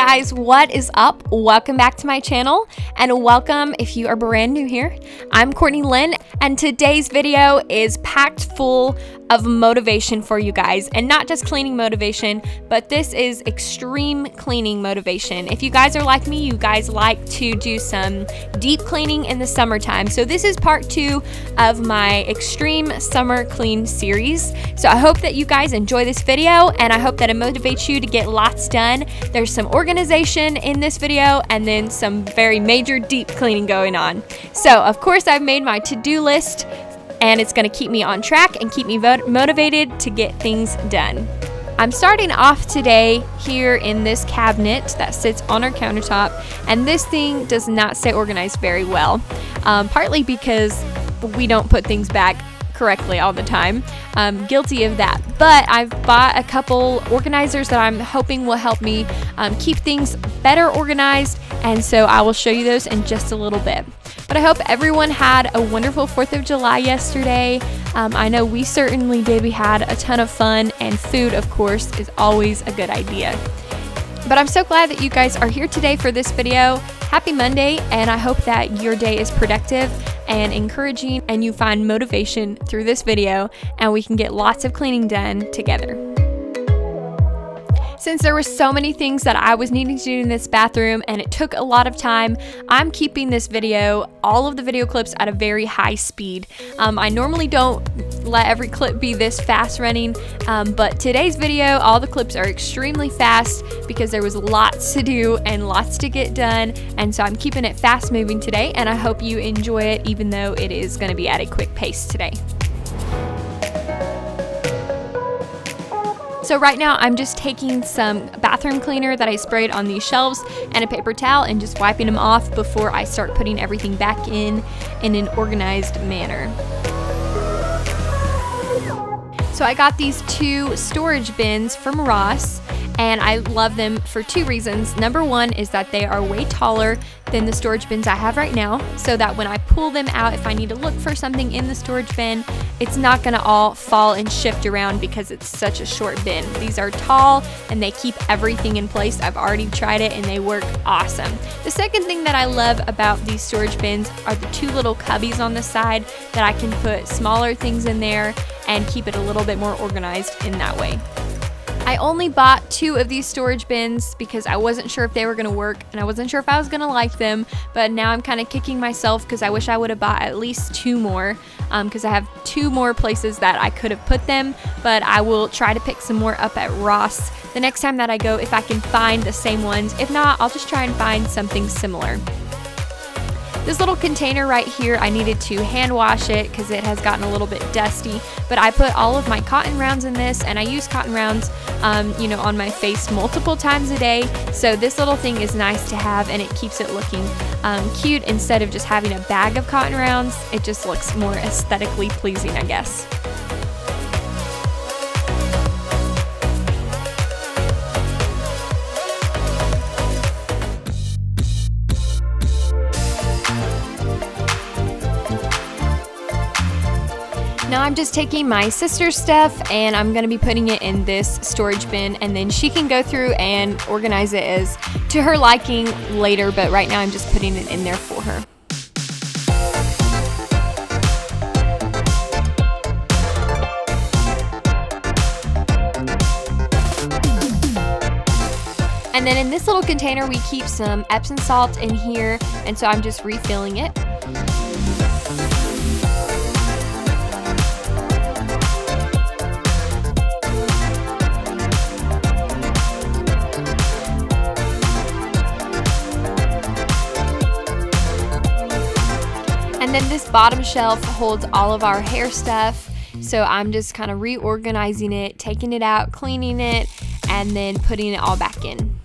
guys, what is up? Welcome back to my channel, and welcome if you are brand new here. I'm Courtney Lynn, and today's video is packed full of motivation for you guys, and not just cleaning motivation, but this is extreme cleaning motivation. If you guys are like me, you guys like to do some deep cleaning in the summertime. So this is part 2 of my extreme summer clean series. So I hope that you guys enjoy this video, and I hope that it motivates you to get lots done. There's some organization in this video, and then some very major deep cleaning going on. So of course I've made my to-do list, and it's going to keep me on track and keep me motivated to get things done. I'm starting off today here in this cabinet that sits on our countertop, and this thing does not stay organized very well, partly because we don't put things back correctly all the time. I'm guilty of that, but I've bought a couple organizers that I'm hoping will help me keep things better organized, and so I will show you those in just a little bit. But I hope everyone had a wonderful 4th of July yesterday. I know we certainly did. We had a ton of fun, and food, of course, is always a good idea. But I'm so glad that you guys are here today for this video. Happy Monday, and I hope that your day is productive and encouraging, and you find motivation through this video, and we can get lots of cleaning done together. Since there were so many things that I was needing to do in this bathroom and it took a lot of time, I'm keeping this video, all of the video clips, at a very high speed. I normally don't let every clip be this fast running, but today's video, all the clips are extremely fast because there was lots to do and lots to get done, and so I'm keeping it fast moving today, and I hope you enjoy it even though it is going to be at a quick pace today. So right now I'm just taking some bathroom cleaner that I sprayed on these shelves and a paper towel and just wiping them off before I start putting everything back in an organized manner. So I got these 2 storage bins from Ross, and I love them for 2 reasons. Number 1 is that they are way taller than the storage bins I have right now, so that when I pull them out, if I need to look for something in the storage bin, it's not gonna all fall and shift around because it's such a short bin. These are tall and they keep everything in place. I've already tried it and they work awesome. The second thing that I love about these storage bins are the 2 little cubbies on the side that I can put smaller things in there and keep it a little bit more organized in that way. I only bought 2 of these storage bins because I wasn't sure if they were going to work, and I wasn't sure if I was going to like them, but now I'm kind of kicking myself because I wish I would have bought at least 2 more, because I have 2 more places that I could have put them, but I will try to pick some more up at Ross the next time that I go if I can find the same ones. If not, I'll just try and find something similar. This little container right here, I needed to hand wash it because it has gotten a little bit dusty, but I put all of my cotton rounds in this, and I use cotton rounds on my face multiple times a day, so this little thing is nice to have, and it keeps it looking cute instead of just having a bag of cotton rounds. It just looks more aesthetically pleasing, I guess. Now I'm just taking my sister's stuff and I'm going to be putting it in this storage bin, and then she can go through and organize it as to her liking later, but right now I'm just putting it in there for her. And then in this little container we keep some Epsom salt in here, and so I'm just refilling it. And then this bottom shelf holds all of our hair stuff, so I'm just kind of reorganizing it, taking it out, cleaning it, and then putting it all back in.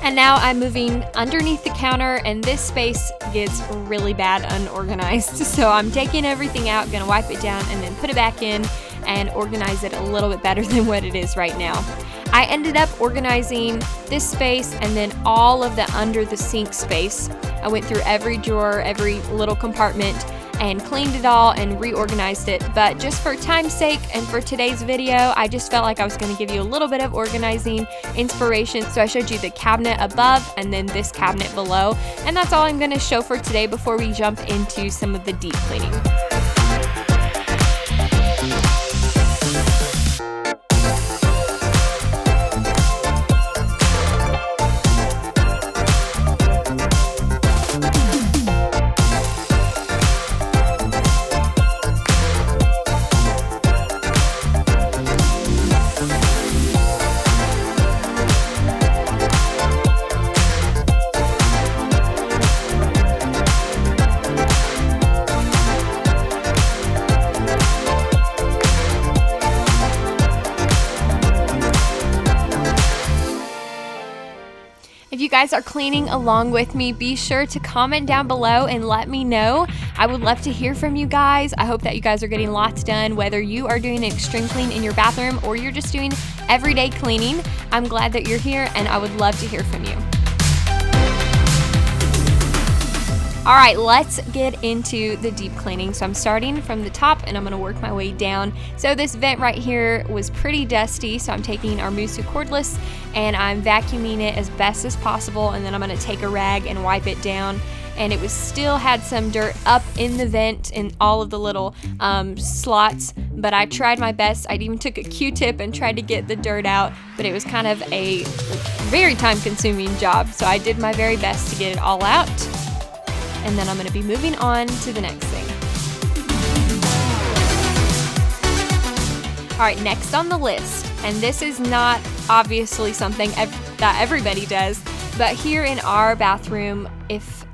And now I'm moving underneath the counter, and this space gets really bad unorganized. So I'm taking everything out, gonna wipe it down, and then put it back in and organize it a little bit better than what it is right now. I ended up organizing this space and then all of the under the sink space. I went through every drawer, every little compartment, and cleaned it all and reorganized it. But just for time's sake and for today's video, I just felt like I was going to give you a little bit of organizing inspiration. So I showed you the cabinet above and then this cabinet below. And that's all I'm going to show for today before we jump into some of the deep cleaning. If you guys are cleaning along with me, be sure to comment down below and let me know. I would love to hear from you guys. I hope that you guys are getting lots done, whether you are doing an extreme clean in your bathroom or you're just doing everyday cleaning. I'm glad that you're here and I would love to hear from you. All right, let's get into the deep cleaning. So I'm starting from the top and I'm gonna work my way down. So this vent right here was pretty dusty, so I'm taking our Musu cordless and I'm vacuuming it as best as possible, and then I'm gonna take a rag and wipe it down. And it was still had some dirt up in the vent in all of the little slots, but I tried my best. I even took a Q-tip and tried to get the dirt out, but it was kind of a very time-consuming job. So I did my very best to get it all out. And then I'm going to be moving on to the next thing. All right, next on the list, and this is not obviously something that everybody does, but here in our bathroom, if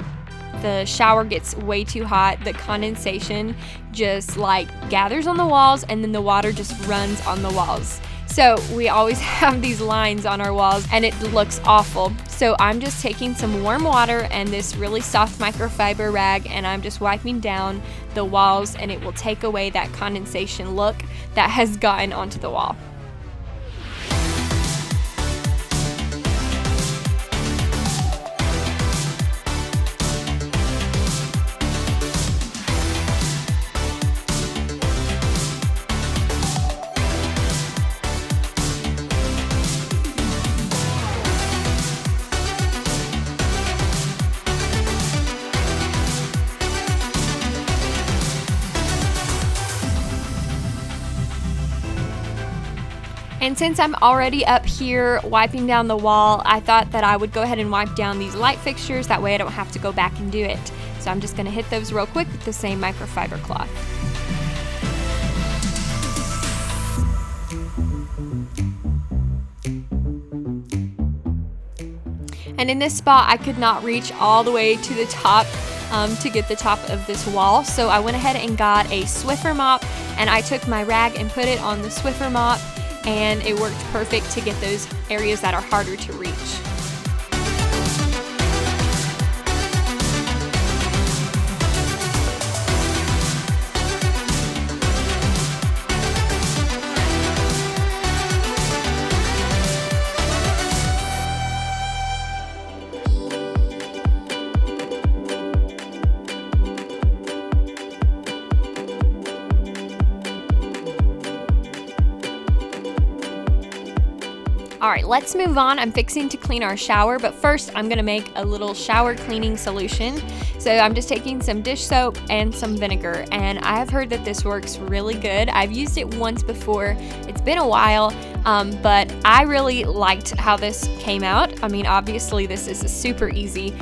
the shower gets way too hot, the condensation just like gathers on the walls and then the water just runs on the walls. So we always have these lines on our walls and it looks awful. So I'm just taking some warm water and this really soft microfiber rag and I'm just wiping down the walls, and it will take away that condensation look that has gotten onto the wall. And since I'm already up here wiping down the wall, I thought that I would go ahead and wipe down these light fixtures. That way I don't have to go back and do it. So I'm just gonna hit those real quick with the same microfiber cloth. And in this spot, I could not reach all the way to the top to get the top of this wall. So I went ahead and got a Swiffer mop, and I took my rag and put it on the Swiffer mop, and it worked perfect to get those areas that are harder to reach. All right, let's move on. I'm fixing to clean our shower, but first I'm gonna make a little shower cleaning solution. So I'm just taking some dish soap and some vinegar, and I have heard that this works really good. I've used it once before. It's been a while, but I really liked how this came out. I mean, obviously this is a super easy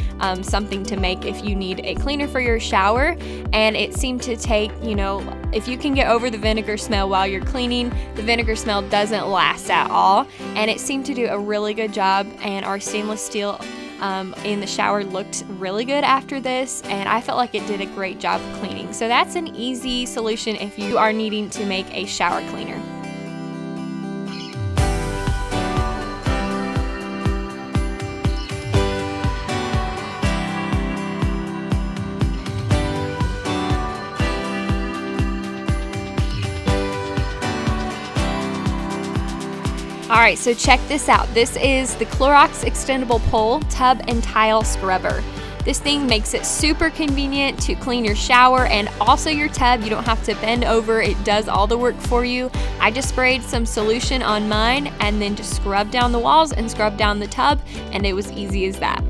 something to make if you need a cleaner for your shower, and it seemed to take, you know, if you can get over the vinegar smell while you're cleaning, the vinegar smell doesn't last at all, and it seemed to do a really good job. And our stainless steel in the shower looked really good after this, and I felt like it did a great job cleaning. So that's an easy solution if you are needing to make a shower cleaner. All right, so check this out. This is the Clorox Extendable Pole Tub and Tile Scrubber. This thing makes it super convenient to clean your shower and also your tub. You don't have to bend over. It does all the work for you. I just sprayed some solution on mine and then just scrubbed down the walls and scrubbed down the tub, and it was easy as that.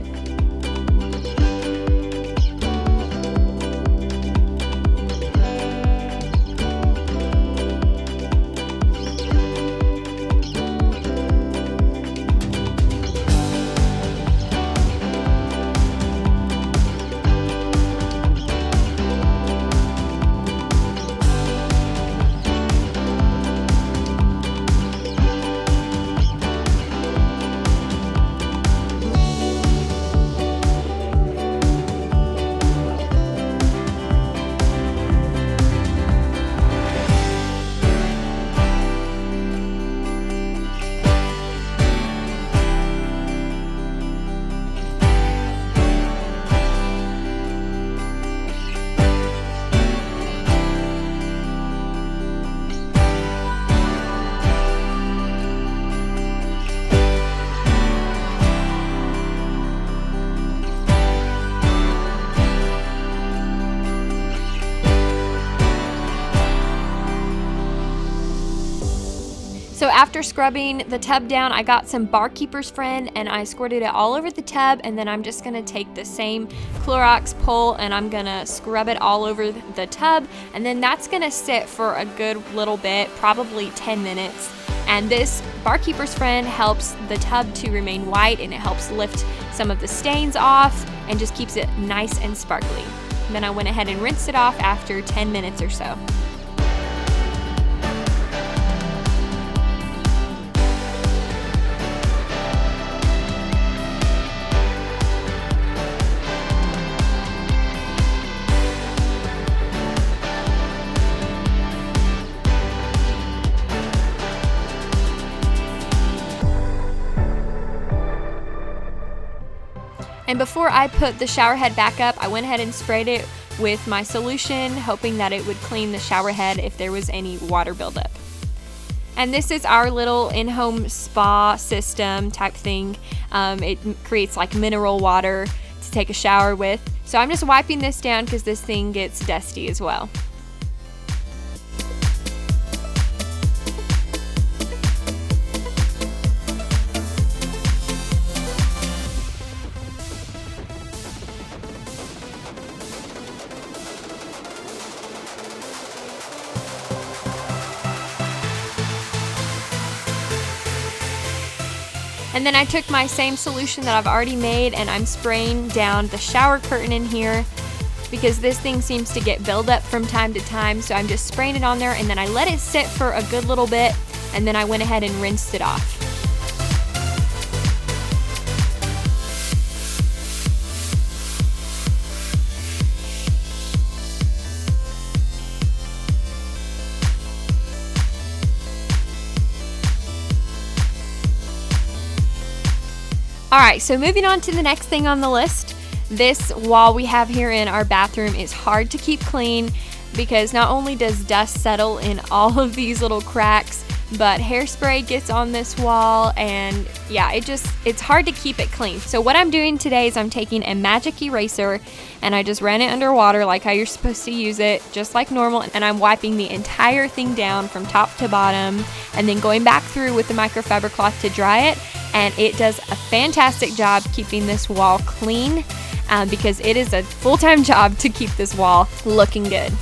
So after scrubbing the tub down, I got some Barkeeper's Friend and I squirted it all over the tub, and then I'm just gonna take the same Clorox pole and I'm gonna scrub it all over the tub, and then that's gonna sit for a good little bit, probably 10 minutes. And this Barkeeper's Friend helps the tub to remain white, and it helps lift some of the stains off and just keeps it nice and sparkly. And then I went ahead and rinsed it off after 10 minutes or so. And before I put the shower head back up, I went ahead and sprayed it with my solution, hoping that it would clean the shower head if there was any water buildup. And this is our little in-home spa system type thing. It creates like mineral water to take a shower with. So I'm just wiping this down because this thing gets dusty as well. And then I took my same solution that I've already made and I'm spraying down the shower curtain in here because this thing seems to get buildup from time to time. So I'm just spraying it on there, and then I let it sit for a good little bit, and then I went ahead and rinsed it off. Alright, so moving on to the next thing on the list. This wall we have here in our bathroom is hard to keep clean because not only does dust settle in all of these little cracks, but hairspray gets on this wall, and yeah, it's hard to keep it clean. So what I'm doing today is I'm taking a magic eraser and I just ran it under water like how you're supposed to use it, just like normal, and I'm wiping the entire thing down from top to bottom and then going back through with the microfiber cloth to dry it. And it does a fantastic job keeping this wall clean because it is a full-time job to keep this wall looking good.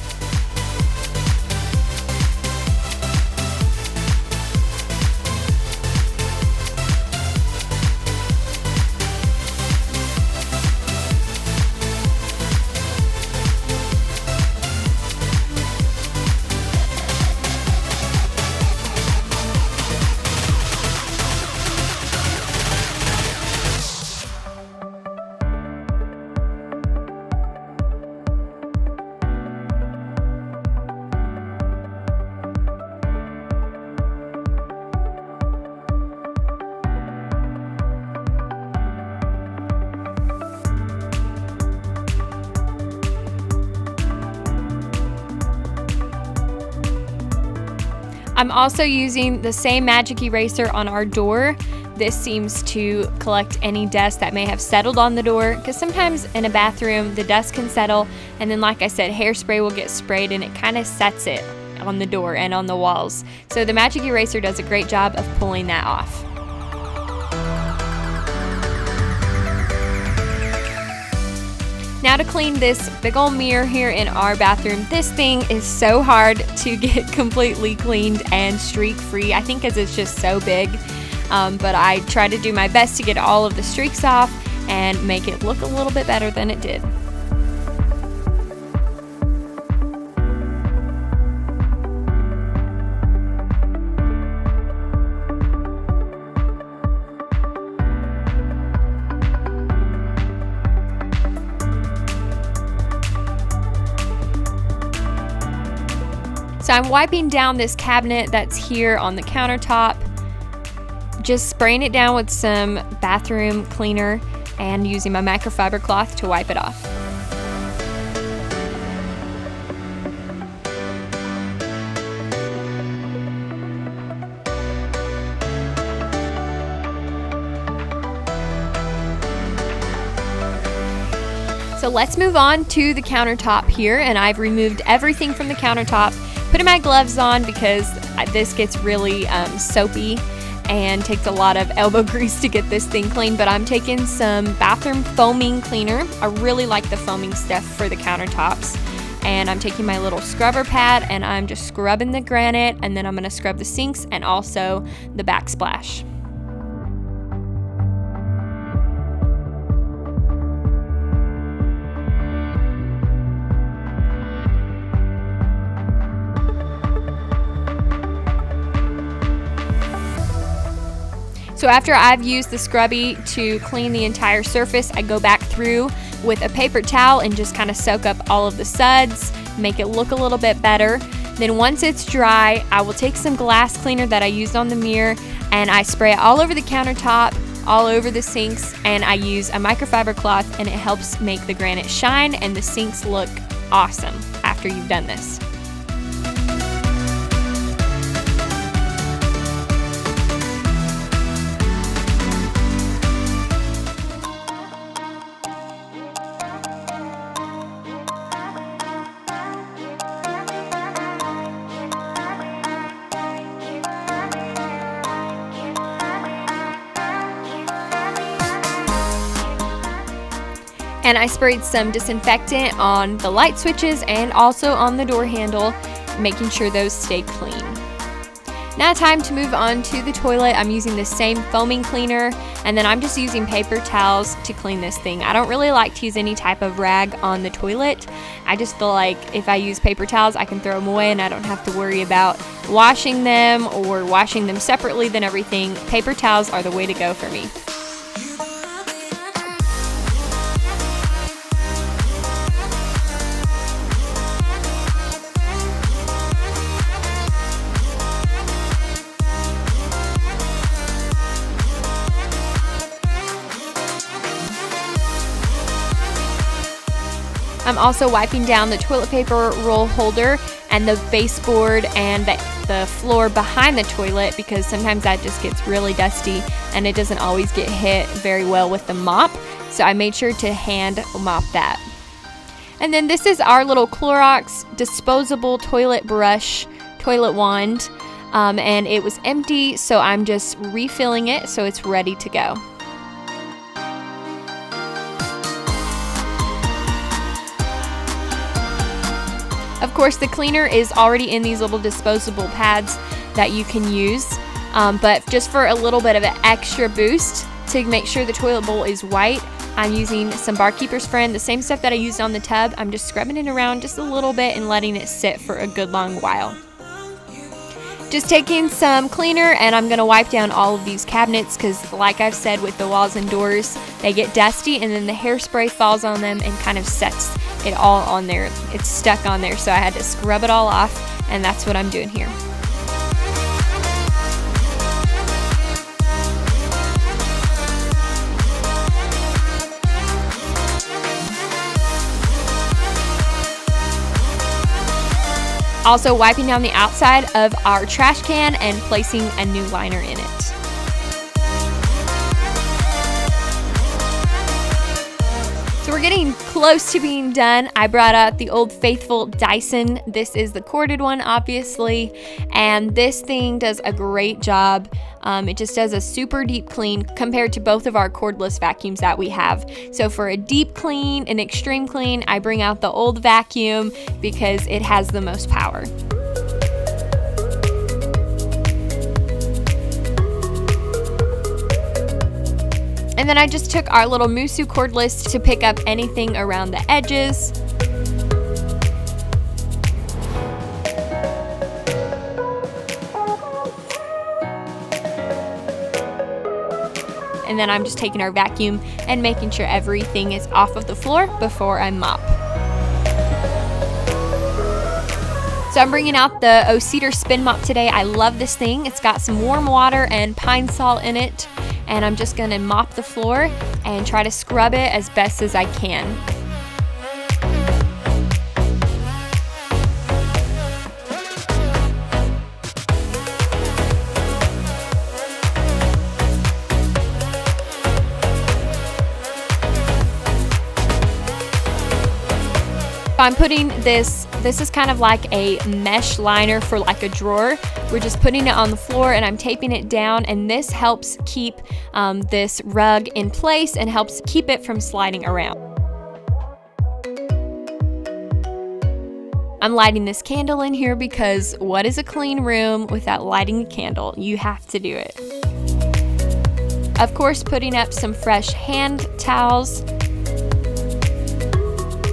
I'm also using the same magic eraser on our door. This seems to collect any dust that may have settled on the door, because sometimes in a bathroom the dust can settle, and then like I said, hairspray will get sprayed and it kind of sets it on the door and on the walls. So the magic eraser does a great job of pulling that off. Now to clean this big old mirror here in our bathroom. This thing is so hard to get completely cleaned and streak free, I think because it's just so big. But I try to do my best to get all of the streaks off and make it look a little bit better than it did. So I'm wiping down this cabinet that's here on the countertop, just spraying it down with some bathroom cleaner and using my microfiber cloth to wipe it off. So let's move on to the countertop here, and I've removed everything from the countertop, putting my gloves on because this gets really soapy and takes a lot of elbow grease to get this thing clean. But I'm taking some bathroom foaming cleaner. I really like the foaming stuff for the countertops. And I'm taking my little scrubber pad and I'm just scrubbing the granite, and then I'm gonna scrub the sinks and also the backsplash. So after I've used the scrubby to clean the entire surface, I go back through with a paper towel and just kind of soak up all of the suds, make it look a little bit better. Then once it's dry, I will take some glass cleaner that I used on the mirror and I spray it all over the countertop, all over the sinks, and I use a microfiber cloth, and it helps make the granite shine and the sinks look awesome after you've done this. And I sprayed some disinfectant on the light switches and also on the door handle, making sure those stay clean. Now time to move on to the toilet. I'm using the same foaming cleaner, and then I'm just using paper towels to clean this thing. I don't really like to use any type of rag on the toilet. I just feel like if I use paper towels, I can throw them away and I don't have to worry about washing them or washing them separately than everything. Paper towels are the way to go for me. I'm also wiping down the toilet paper roll holder and the baseboard and the floor behind the toilet, because sometimes that just gets really dusty and it doesn't always get hit very well with the mop. So I made sure to hand mop that. And then this is our little Clorox disposable toilet brush, toilet wand, and it was empty, so I'm just refilling it so it's ready to go. Of course, the cleaner is already in these little disposable pads that you can use, but just for a little bit of an extra boost to make sure the toilet bowl is white, I'm using some Barkeeper's Friend, the same stuff that I used on the tub. I'm just scrubbing it around just a little bit and letting it sit for a good long while. Just taking some cleaner and I'm going to wipe down all of these cabinets because, like I've said, with the walls and doors, they get dusty and then the hairspray falls on them and kind of sets it all on there. It's stuck on there, so I had to scrub it all off, and that's what I'm doing here. Also wiping down the outside of our trash can and placing a new liner in it. So we're getting close to being done. I brought out the old faithful Dyson. This is the corded one, obviously, and this thing does a great job. It just does a super deep clean compared to both of our cordless vacuums that we have. So for a deep clean, an extreme clean, I bring out the old vacuum because it has the most power. And then I just took our little Musu cordless to pick up anything around the edges. And then I'm just taking our vacuum and making sure everything is off of the floor before I mop. So I'm bringing out the Cedar Spin Mop today. I love this thing. It's got some warm water and pine sol in it. And I'm just gonna mop the floor and try to scrub it as best as I can. I'm putting this is kind of like a mesh liner for like a drawer. We're just putting it on the floor and I'm taping it down, and this helps keep this rug in place and helps keep it from sliding around. I'm lighting this candle in here because what is a clean room without lighting a candle? You have to do it. Of course, putting up some fresh hand towels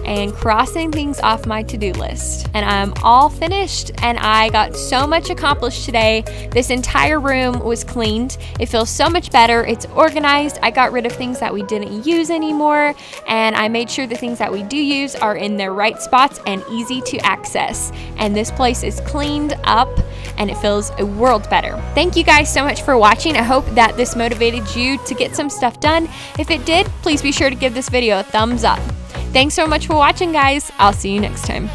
and crossing things off my to-do list. And I'm all finished and I got so much accomplished today. This entire room was cleaned. It feels so much better. It's organized. I got rid of things that we didn't use anymore, and I made sure the things that we do use are in their right spots and easy to access. And this place is cleaned up and it feels a world better. Thank you guys so much for watching. I hope that this motivated you to get some stuff done. If it did, please be sure to give this video a thumbs up. Thanks so much for watching, guys. I'll see you next time.